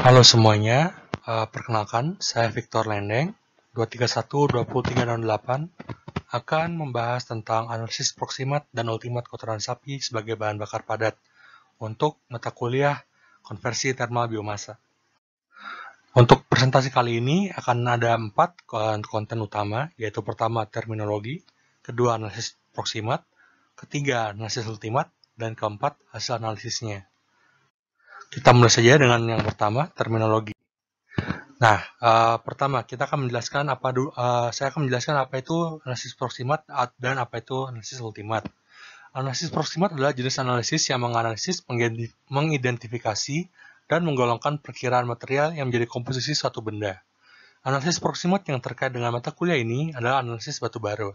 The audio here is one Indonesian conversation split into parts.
Halo semuanya, perkenalkan saya Victor Lendeng, 231-2368, akan membahas tentang analisis proximat dan ultimat kotoran sapi sebagai bahan bakar padat untuk mata kuliah konversi thermal biomasa. Untuk presentasi kali ini akan ada 4 konten utama, yaitu pertama terminologi, kedua analisis proximat, ketiga analisis ultimat, dan keempat hasil analisisnya. Kita mulai saja dengan yang pertama, terminologi. Nah, pertama kita akan menjelaskan saya akan menjelaskan apa itu analisis proximat dan apa itu analisis ultimat. Analisis proximat adalah jenis analisis yang menganalisis, mengidentifikasi, dan menggolongkan perkiraan material yang menjadi komposisi suatu benda. Analisis proximat yang terkait dengan mata kuliah ini adalah analisis batubara.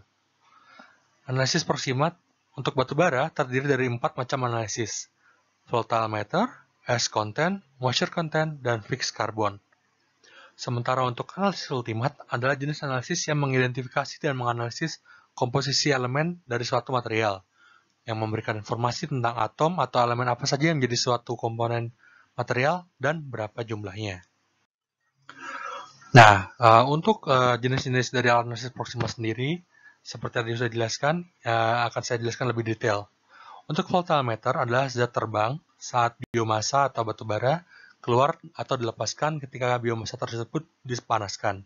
Analisis proximat untuk batubara terdiri dari 4 macam analisis: voltameter, ash content, moisture content, dan fixed carbon. Sementara untuk analisis ultimat adalah jenis analisis yang mengidentifikasi dan menganalisis komposisi elemen dari suatu material, yang memberikan informasi tentang atom atau elemen apa saja yang menjadi suatu komponen material dan berapa jumlahnya. Nah, untuk jenis-jenis dari analisis proximat sendiri, seperti yang sudah dijelaskan, akan saya jelaskan lebih detail. Untuk voltameter adalah zat terbang saat biomasa atau batubara keluar atau dilepaskan ketika biomasa tersebut dipanaskan.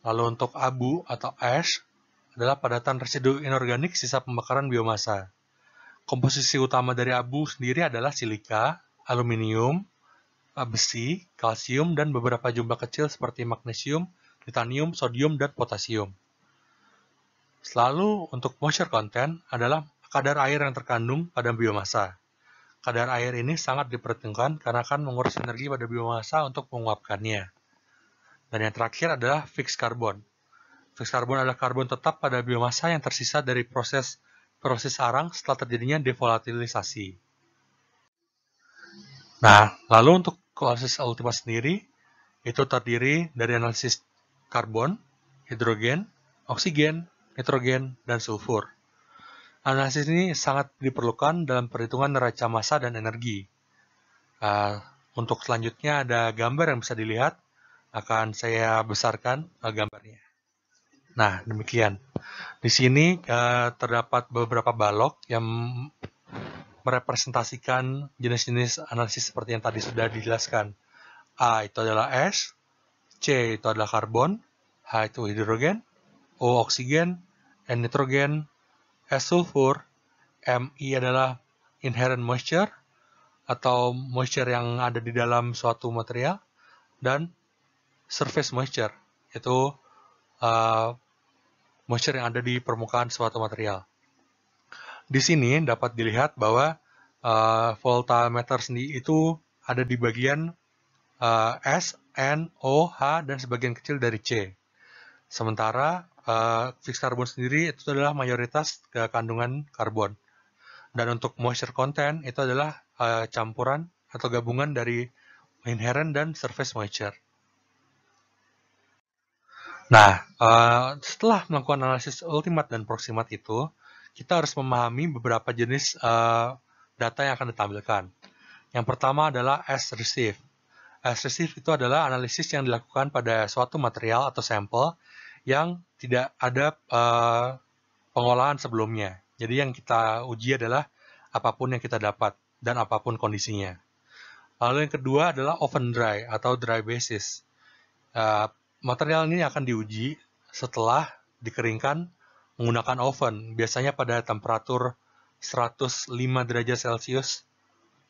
Lalu untuk abu atau ash adalah padatan residu inorganik sisa pembakaran biomasa. Komposisi utama dari abu sendiri adalah silika, aluminium, besi, kalsium, dan beberapa jumlah kecil seperti magnesium, titanium, sodium, dan potasium. Lalu untuk moisture content adalah kadar air yang terkandung pada biomasa. Kadar air ini sangat diperhitungkan karena akan menguras energi pada biomasa untuk menguapkannya. Dan yang terakhir adalah fixed carbon. Fixed carbon adalah karbon tetap pada biomasa yang tersisa dari proses arang setelah terjadinya devolatilisasi. Nah, lalu untuk analisis ultimat sendiri, itu terdiri dari analisis karbon, hidrogen, oksigen, nitrogen, dan sulfur. Analisis ini sangat diperlukan dalam perhitungan neraca massa dan energi. Untuk selanjutnya ada gambar yang bisa dilihat. Akan saya besarkan gambarnya. Nah, demikian. Di sini terdapat beberapa balok yang merepresentasikan jenis-jenis analisis seperti yang tadi sudah dijelaskan. A itu adalah ash, C itu adalah karbon, H itu hidrogen, O oksigen, N nitrogen, S sulfur, Mi adalah inherent moisture atau moisture yang ada di dalam suatu material, dan surface moisture yaitu moisture yang ada di permukaan suatu material. Di sini dapat dilihat bahwa voltameter sendiri itu ada di bagian S, N, O, H, dan sebagian kecil dari C. Sementara fixed carbon sendiri itu adalah mayoritas kandungan karbon. Dan untuk moisture content itu adalah campuran atau gabungan dari inherent dan surface moisture. Nah, setelah melakukan analisis ultimat dan proximat itu, kita harus memahami beberapa jenis data yang akan ditampilkan. Yang pertama adalah as received. As received itu adalah analisis yang dilakukan pada suatu material atau sampel yang tidak ada pengolahan sebelumnya. Jadi yang kita uji adalah apapun yang kita dapat dan apapun kondisinya. Lalu yang kedua adalah oven dry atau dry basis. Material ini akan diuji setelah dikeringkan menggunakan oven, biasanya pada temperatur 105 derajat Celcius,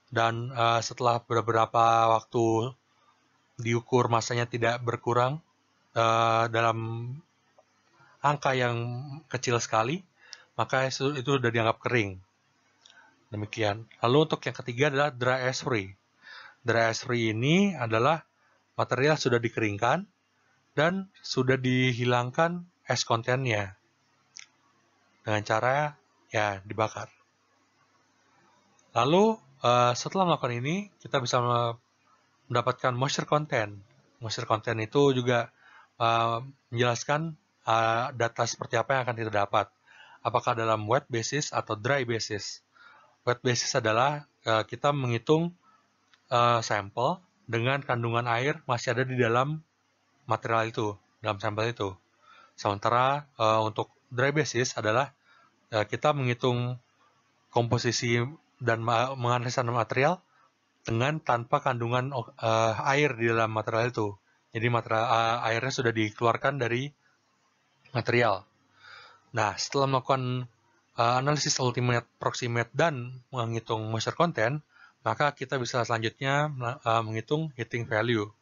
dan setelah beberapa waktu diukur masanya tidak berkurang dalam angka yang kecil sekali, maka itu sudah dianggap kering. Demikian. Lalu untuk yang ketiga adalah dry ash free. Dry ash free ini adalah material sudah dikeringkan dan sudah dihilangkan ash content-nya dengan cara ya dibakar. Lalu setelah melakukan ini, kita bisa mendapatkan moisture content. Moisture content itu juga menjelaskan data seperti apa yang akan kita dapat. Apakah dalam wet basis atau dry basis. Wet basis adalah kita menghitung sampel dengan kandungan air masih ada di dalam material itu, dalam sampel itu. Sementara untuk dry basis adalah kita menghitung komposisi dan menganalisa material dengan tanpa kandungan air di dalam material itu. Jadi airnya sudah dikeluarkan dari material. Nah, setelah melakukan analisis ultimate, proximate, dan menghitung moisture content, maka kita bisa selanjutnya menghitung heating value.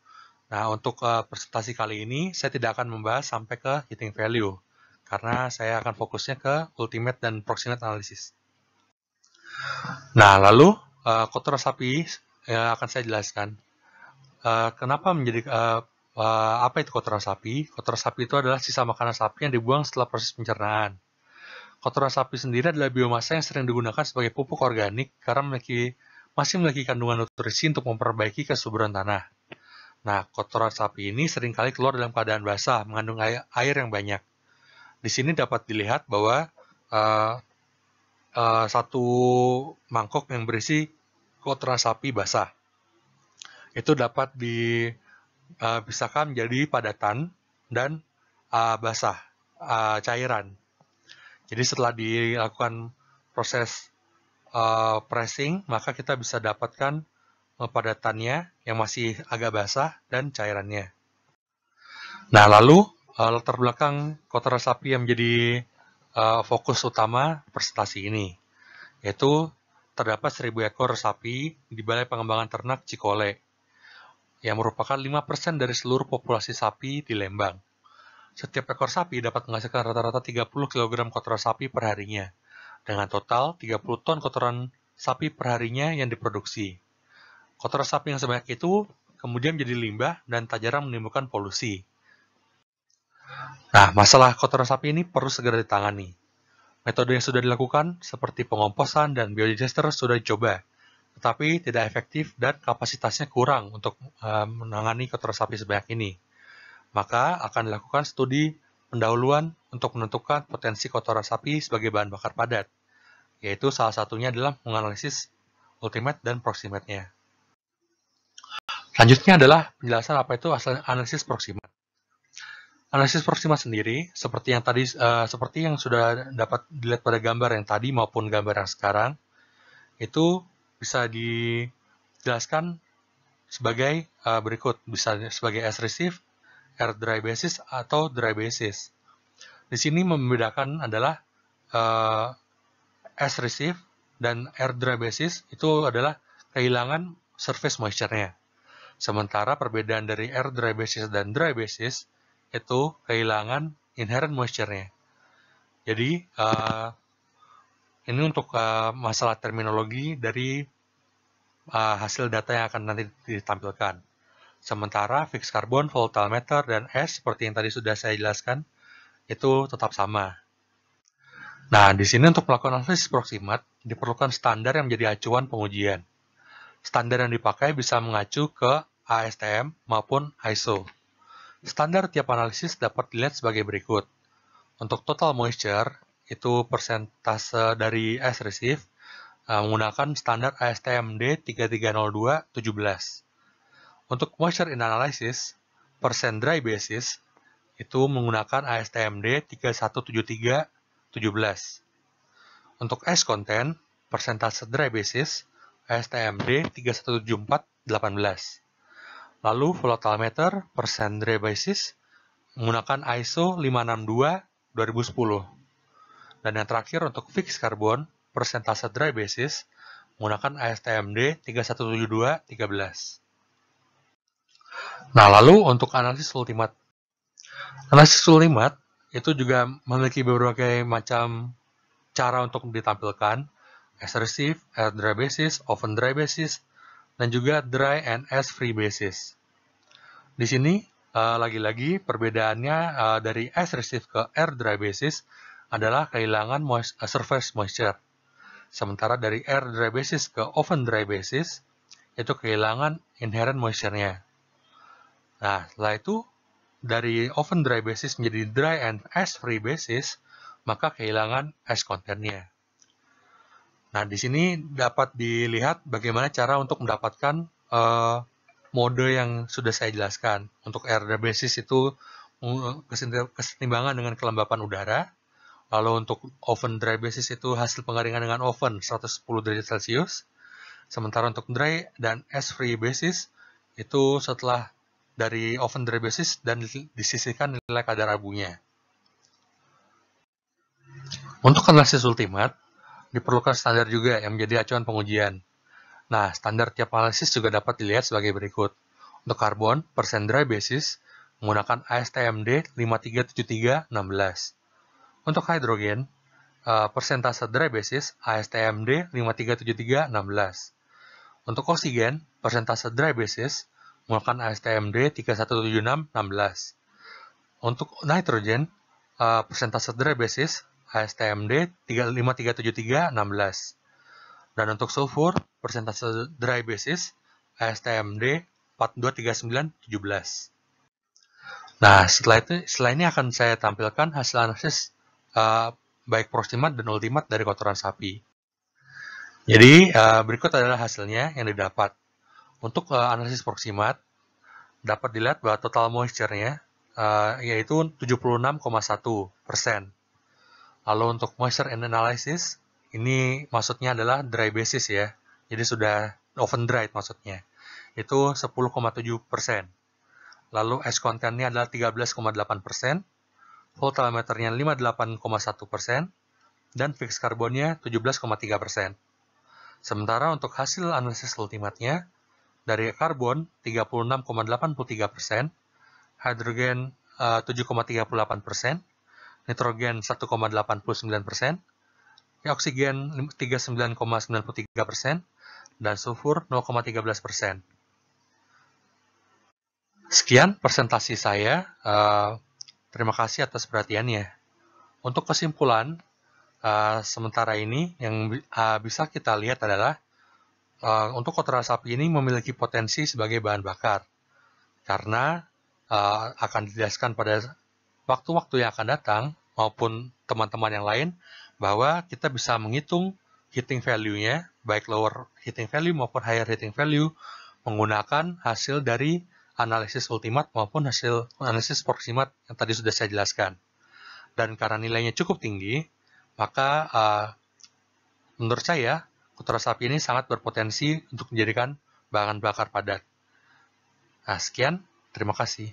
Nah, untuk presentasi kali ini, saya tidak akan membahas sampai ke heating value, karena saya akan fokusnya ke ultimate dan proximate analysis. Nah, lalu kotoran sapi akan saya jelaskan. Kenapa menjadi apa itu kotoran sapi? Kotoran sapi itu adalah sisa makanan sapi yang dibuang setelah proses pencernaan. Kotoran sapi sendiri adalah biomasa yang sering digunakan sebagai pupuk organik karena masih memiliki kandungan nutrisi untuk memperbaiki kesuburan tanah. Nah, kotoran sapi ini seringkali keluar dalam keadaan basah, mengandung air yang banyak. Di sini dapat dilihat bahwa satu mangkok yang berisi kotoran sapi basah itu dapat dipisahkan menjadi padatan dan basah, cairan. Jadi setelah dilakukan proses pressing, maka kita bisa dapatkan padatannya yang masih agak basah dan cairannya. Nah, lalu latar belakang kotoran sapi yang menjadi fokus utama presentasi ini, yaitu terdapat 1.000 ekor sapi di Balai Pengembangan Ternak Cikole, yang merupakan 5% dari seluruh populasi sapi di Lembang. Setiap ekor sapi dapat menghasilkan rata-rata 30 kg kotoran sapi per harinya, dengan total 30 ton kotoran sapi per harinya yang diproduksi. Kotoran sapi yang sebanyak itu kemudian menjadi limbah dan tak jarang menimbulkan polusi. Nah, masalah kotoran sapi ini perlu segera ditangani. Metode yang sudah dilakukan seperti pengomposan dan biodigester sudah dicoba, tetapi tidak efektif dan kapasitasnya kurang untuk menangani kotoran sapi sebanyak ini. Maka akan dilakukan studi pendahuluan untuk menentukan potensi kotoran sapi sebagai bahan bakar padat, yaitu salah satunya adalah menganalisis ultimate dan proximate-nya. Selanjutnya adalah penjelasan apa itu analisis proximate. Analisis proximate sendiri, seperti yang sudah dapat dilihat pada gambar yang tadi maupun gambar yang sekarang, itu bisa dijelaskan sebagai berikut, bisa sebagai as receive, air dry basis, atau dry basis. Di sini membedakan adalah as receive dan air dry basis itu adalah kehilangan surface moisture-nya. Sementara perbedaan dari air dry basis dan dry basis itu kehilangan inherent moisture-nya. Jadi ini untuk masalah terminologi dari hasil data yang akan nanti ditampilkan. Sementara fixed carbon, voltmeter, dan S seperti yang tadi sudah saya jelaskan itu tetap sama. Nah, di sini untuk melakukan analisis proximate diperlukan standar yang menjadi acuan pengujian. Standar yang dipakai bisa mengacu ke ASTM maupun ISO. Standar tiap analisis dapat dilihat sebagai berikut. Untuk total moisture, itu persentase dari as receive, menggunakan standar ASTM D3302-17. Untuk moisture in analysis, percent dry basis, itu menggunakan ASTM D3173-17. Untuk ash content, persentase dry basis, ASTM D3174-18. Lalu voltmeter, percent dry basis, menggunakan ISO 562-2010. Dan yang terakhir untuk fixed carbon, persentase dry basis, menggunakan ASTM D3172-13. Nah, lalu untuk analisis ultimate. Analisis ultimate itu juga memiliki berbagai macam cara untuk ditampilkan, as receive, air dry basis, oven dry basis, dan juga dry and as free basis. Di sini, lagi-lagi perbedaannya dari as receive ke air dry basis adalah kehilangan surface moisture. Sementara dari air dry basis ke oven dry basis, itu kehilangan inherent moisture-nya. Nah, setelah itu, dari oven dry basis menjadi dry and ash free basis, maka kehilangan ash content-nya. Nah, di sini dapat dilihat bagaimana cara untuk mendapatkan mode yang sudah saya jelaskan. Untuk air dry basis itu kesetimbangan dengan kelembapan udara. Lalu untuk oven dry basis itu hasil pengeringan dengan oven 110 derajat Celcius. Sementara untuk dry dan ice free basis itu setelah dari oven dry basis dan disisihkan nilai kadar abunya. Untuk analisis ultimate, diperlukan standar juga yang menjadi acuan pengujian. Nah, standar tiap analisis juga dapat dilihat sebagai berikut. Untuk karbon, persen dry basis, menggunakan ASTMD 537316. Untuk hidrogen, persentase dry basis, ASTMD 537316. Untuk oksigen, persentase dry basis, menggunakan ASTMD 317616. Untuk nitrogen, persentase dry basis, ASTMD 5537316. Dan untuk sulfur, persentase dry basis, ASTMD 423917. Nah, setelah ini akan saya tampilkan hasil analisis baik proximat dan ultimat dari kotoran sapi. Jadi, berikut adalah hasilnya yang didapat. Untuk analisis proximat, dapat dilihat bahwa total moisture-nya yaitu 76,1%. Lalu untuk moisture and analysis, ini maksudnya adalah dry basis ya. Jadi sudah oven dried maksudnya. Itu 10,7%. Lalu ash content-nya adalah 13,8%. Voltmeternya 58,1%. Dan fixed karbonnya 17,3%. Sementara untuk hasil analisis ultimatnya, dari karbon 36,83%, hidrogen 7,38%, nitrogen 1,89%, oksigen 39,93%, dan sulfur 0,13%. Sekian presentasi saya. Terima kasih atas perhatiannya. Untuk kesimpulan, sementara ini yang bisa kita lihat adalah untuk kotoran sapi ini memiliki potensi sebagai bahan bakar. Karena akan dijelaskan pada waktu-waktu yang akan datang maupun teman-teman yang lain bahwa kita bisa menghitung heating value-nya, baik lower heating value maupun higher heating value, menggunakan hasil dari analisis ultimat maupun hasil analisis proximat yang tadi sudah saya jelaskan. Dan karena nilainya cukup tinggi, maka menurut saya kotoran sapi ini sangat berpotensi untuk dijadikan bahan bakar padat. Nah, sekian. Terima kasih.